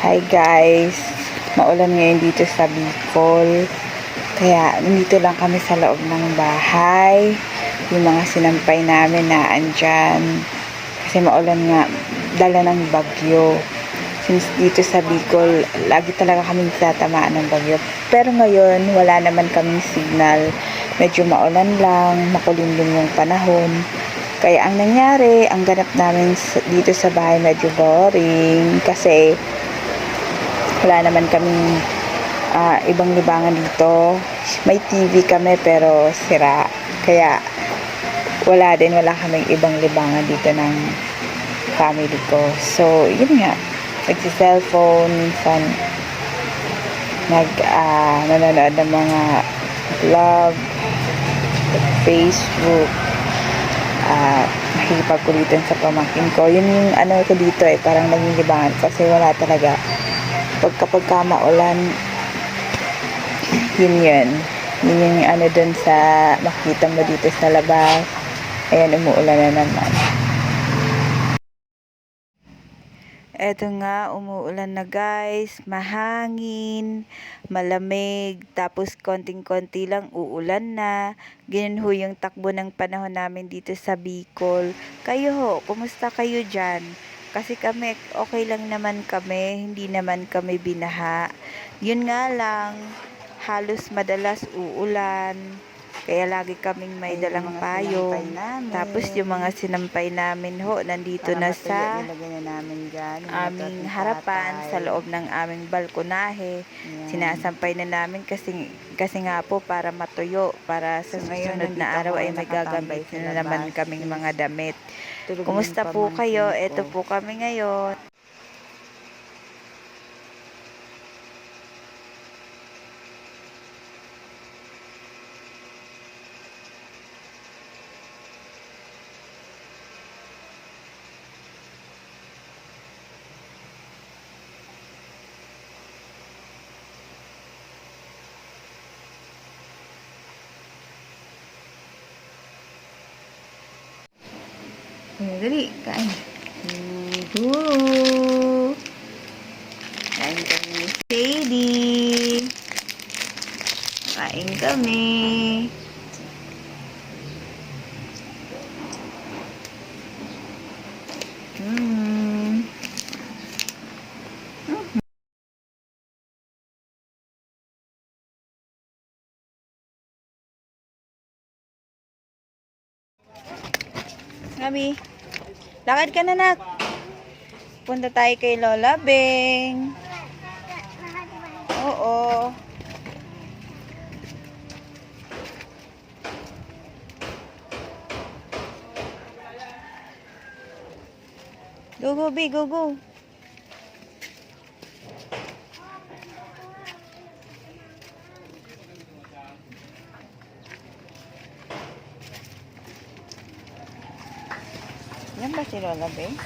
Hi guys, maulan ngayon dito sa Bicol. Kaya nandito lang kami sa loob ng bahay. Yung mga sinampay namin na andyan. Kasi maulan nga, dala ng bagyo. Since dito sa Bicol, lagi talaga kaming tatamaan ng bagyo. Pero ngayon, wala naman kaming signal. Medyo maulan lang, makulimlim yung panahon. Kaya ang nangyari, ang ganap namin dito sa bahay medyo boring. Kasi wala naman kaming ibang libangan dito. May TV kami pero sira. Kaya wala kaming ibang libangan dito ng family ko. So, yun nga. Nagsi-cellphone, minsan nanonood ng mga vlog, Facebook, nakikipagkulitan sa pamangkin ko. Yun yung ano ko dito parang naging libangan kasi wala talaga. Kapag maulan, yun yung ano dun sa makita mo dito sa labas. Ayan, umuulan na naman. Eto nga, umuulan na guys, mahangin, malamig, tapos konting-konti lang uulan na. Ganyan ho yung takbo ng panahon namin dito sa Bicol. Kayo ho, kumusta kayo dyan? Kasi kami, okay lang naman kami, hindi naman kami binaha. Yun nga lang, halos madalas uulan. Kaya lagi kaming may dalang payong. Tapos yung mga sinampay namin ho, nandito na sa aming harapan, sa loob ng aming balkonahe. Sinasampay na namin kasi nga po para matuyo, para sa susunod na araw ay may gagamitin na naman kaming mga damit. Kumusta po kayo? Ito po kami ngayon. Dali, kain. Kain kami ni Sadie. Kain kami. Gabi, lakad ka na, nak. Punta tayo kay Lola Beng. Oo. Go, go, Bi, go, go. Yan ba si Lola Beng?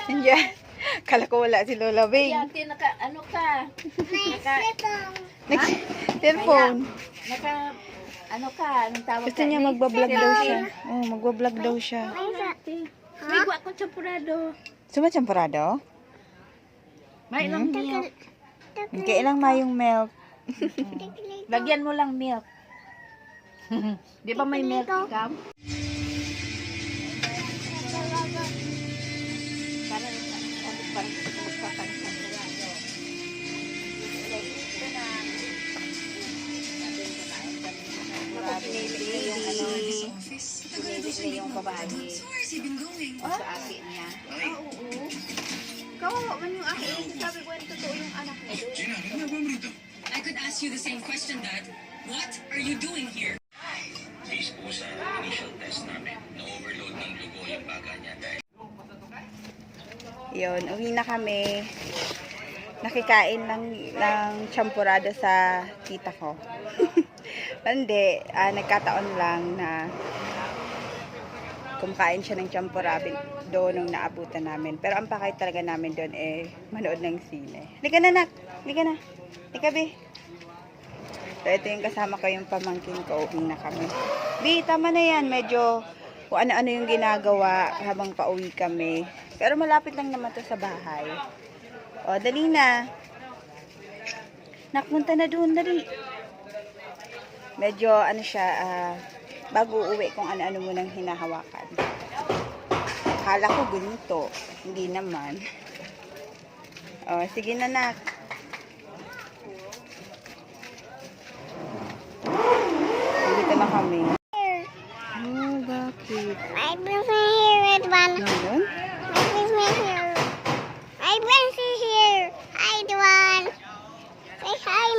Nandiyan. Kala ko wala si Lola Beng. Ate, ano ka? Cellphone. Ano ka? Anong tawag Gusto niya magbablog daw siya. Oo, magbablog daw siya. May guwa ko champurado. Sumachampurado? May ilang milk. Kailang mayong milk. Lagyan mo lang milk. Di ba may milk ikaw? Pinili yung babae sa akin niya. Oo. Kawawa man yung akin. Sabi ko, totoo yung anak niya. I could ask you the same question, Dad. What are you doing here? Based po sa initial test namin, na-overload ng dugo yung baga niya dahil... Yun, uwi na kami. Nakikain ng champurado sa tita ko. Hindi, nagkataon lang na kumakain siya ng champurado doon nung naabutan namin. Pero ang pakay talaga namin doon manood ng sine. Halika na, nak. Halika na. Halika, Bi. So, ito yung kasama ko yung pamangkin ko. Uwi na kami. Bi, tama na yan. Medyo kung ano-ano yung ginagawa habang pauwi kami. Pero malapit lang naman to sa bahay. O, dali na. Nakpunta na doon, dali. Medyo, ano siya, bago uuwi kung ano-ano mo nang hinahawakan. Akala ko ganito. Hindi naman. O, sige na, nak. Dito na kami. Oh, bakit? I bring here red one. Ngayon? I bring here. I bring here. I do one. Say hi.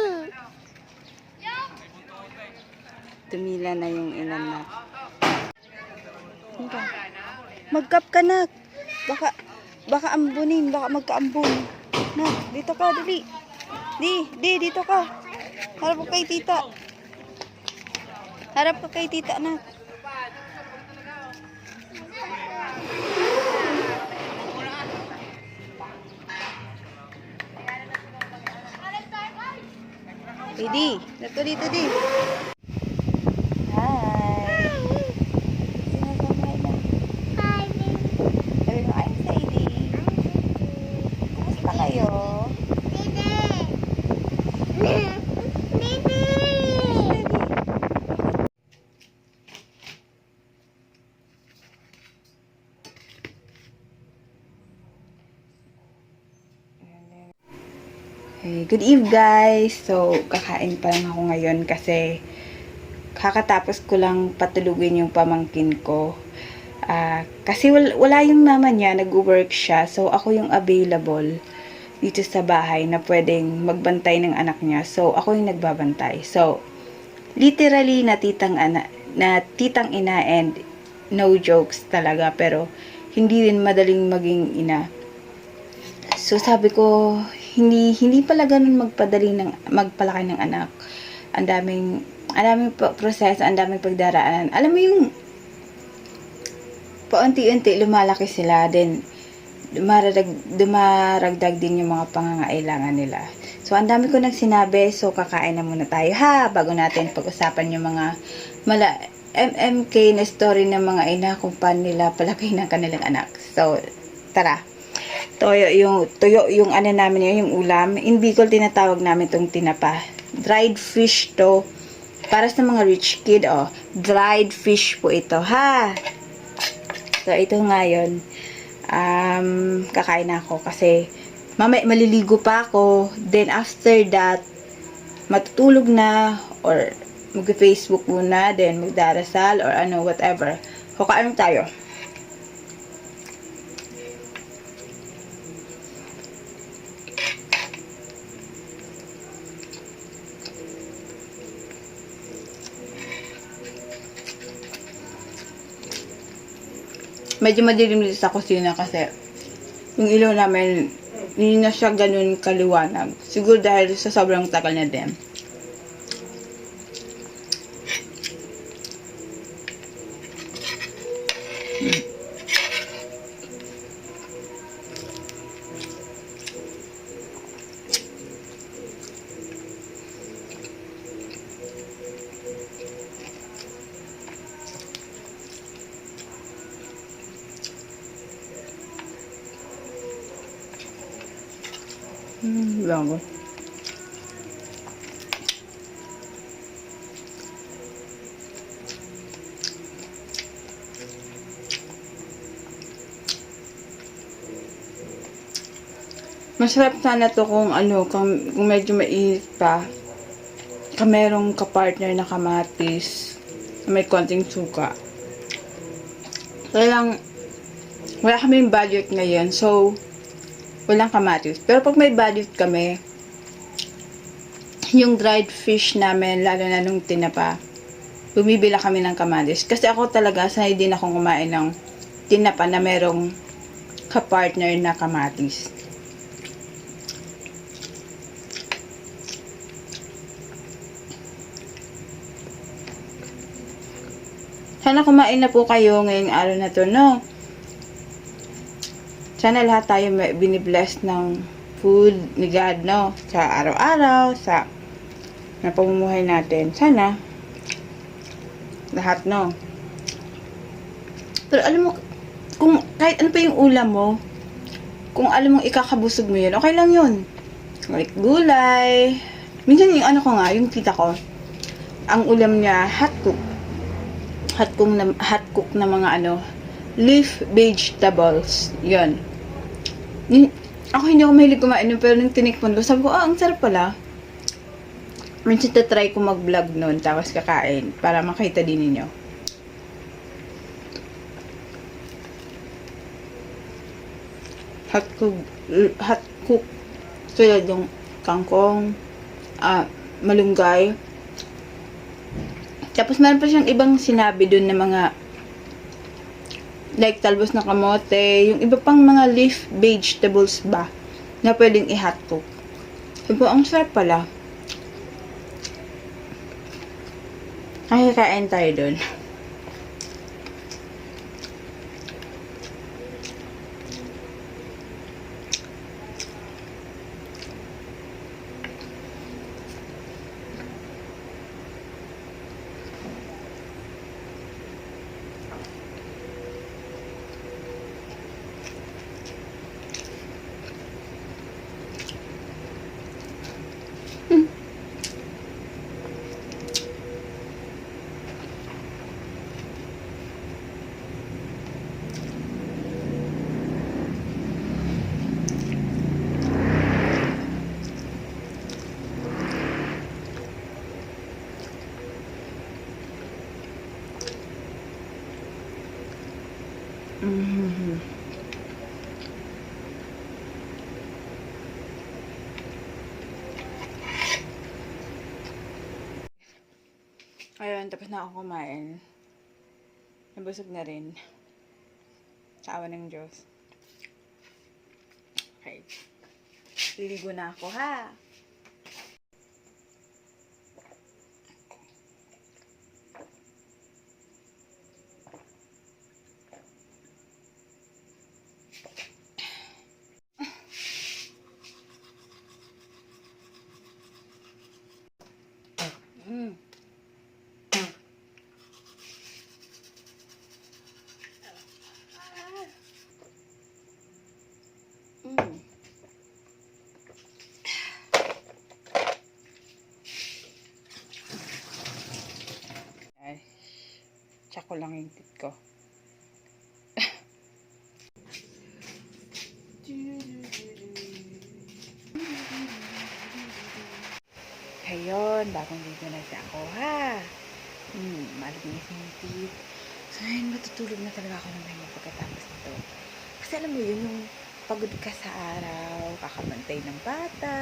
Tumila na yung ilan na. Mag-cup ka, nak. Baka ambunin. Baka magka-ambon. Nak, dito ka, dali. Dito ka. Harap ka kay tita. Harap ka kay tita, nak. Di. Dito, di. Hi. Sinasabay na. Hi. Sabi mo, I'm Sadie. Kumusta kayo? Hey, good eve guys! So, kakain pa lang ako ngayon kasi kakatapos ko lang patulugin yung pamangkin ko. Kasi wala yung mama niya, nag-work siya. So, ako yung available dito sa bahay na pwedeng magbantay ng anak niya. So, ako yung nagbabantay. So, literally na titang ina and no jokes talaga. Pero, hindi rin madaling maging ina. So, sabi ko, hindi pala ganun magpalaki ng anak. Ang daming proseso, ang daming pagdaraanan. Alam mo yung paunti-unti lumalaki sila, then dumaragdag din yung mga pangangailangan nila. So, ang dami ko sinabi, so kakain na muna tayo ha, bago natin pag-usapan yung mga MMK na story ng mga ina kung paano nila palaki ng kanilang anak. So, tara. Tuyo yung ano namin yun, yung ulam. In Bicol, tinatawag namin itong tinapa. Dried fish to. Para sa mga rich kid, oh. Dried fish po ito, ha? So, ito ngayon. Kakain na ako kasi maliligo pa ako. Then, after that, matutulog na or mag-Facebook muna, then magdarasal or ano, whatever. Kakain tayo. Medyo madilim dito sa kusina kasi yung ilaw namin hindi na siya ganun kaliwanag. Siguro dahil sa sobrang tagal na din. Bango. Masarap sana to kung kung medyo mainit pa. Kung merong kapartner na kamatis, may konting suka. Kaya lang, wala kaming budget ngayon, so walang kamatis. Pero pag may budget kami, yung dried fish namin, lalo na nung tinapa, bumibila kami ng kamatis. Kasi ako talaga, sanay din akong kumain ng tinapa na merong kapartner na kamatis. Sana kumain na po kayo ngayong araw na to, no? Sana lahat tayo binibless ng food ni God, no? Sa araw-araw, sa napamumuhay natin. Sana lahat, no? Pero alam mo, kung kahit ano pa yung ulam mo, kung alam mong ikakabusog mo yun, okay lang yun. Like gulay. Minsan yung ano ko nga, yung tita ko, ang ulam niya, hot cook. Hot cook na mga ano, leaf vegetables. Yun. Ako hindi ako mahilig kumain nun, pero nung tinikman ko, sabi ko, ang sarap pala. Minsan try ko mag-vlog nun, tapos kakain, para makita din ninyo. Hot cook. Tulad yung kangkong, malunggay. Tapos meron pa siyang ibang sinabi dun na mga like talbos na kamote, yung iba pang mga leaf vegetables ba na pwedeng i-hot cook. Sabi ko, ang sarap pala. Ay, kain tayo dun. Mm-hmm. Ayun, tapos na ako kumain. Nabusog na rin. Sa awa ng Diyos. Okay. Liligo na ako, ha? Mm. Mm. Ay, tsako lang yung tit ko. Ayun, bagong video na siya ako, ha? Malinis yung teeth. So, ayun, matutulog na talaga ako ng ngayon pagkatapos nito. Kasi alam mo yun, yung pagod ka sa araw, kakabantay ng bata,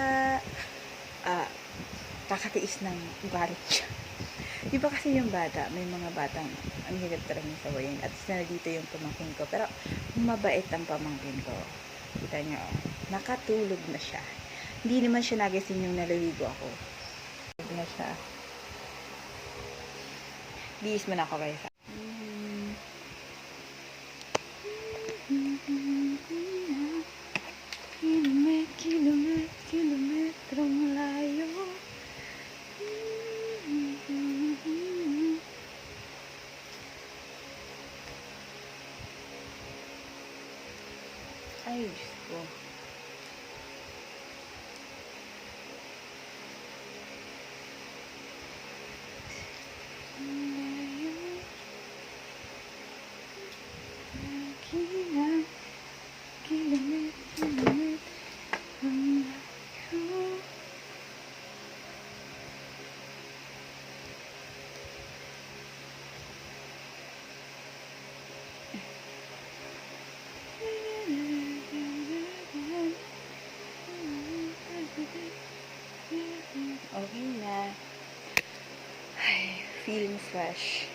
kakatiis ng ugali niya. Di ba kasi yung bata, may mga batang ang hirap talagang sawayin. At na dito yung pamangkin ko. Pero mabait ang pamangkin ko. Kita niyo, nakatulog na siya. Hindi naman siya nagising yung naliligo ako. Tulog na siya. Bihis mo na ako guys. Kilometrong layo. Ay, Diyos ko. Okay na. Ay, feeling fresh.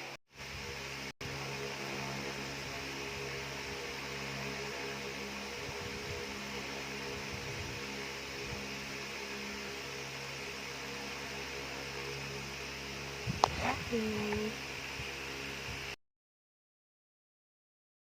Happy.